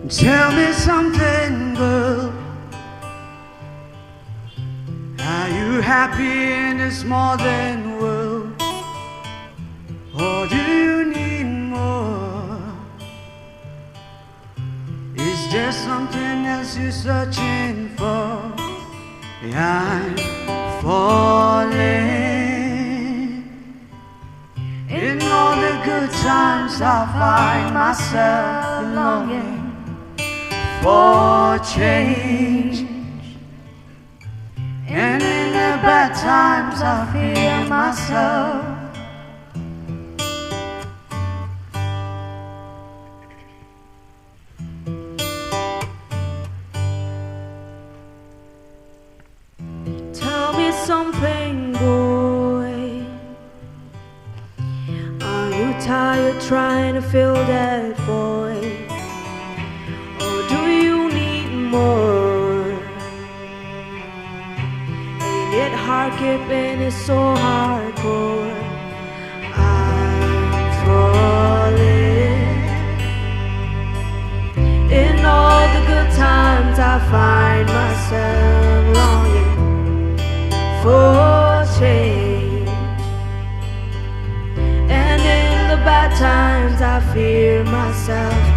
Tell me something, girl. Are you happy in this modern world? Or do you need more? Is there something else you're searching for? I'm falling. In all the good times I find myself longing for change, and in the bad times I fear myself. Tell me something, boy. Are you tired trying to fill that void? Or do you need more? Ain't it hard keeping it so hardcore? I'm falling. In all the good times I find myself longing for change, and in the bad times I fear myself.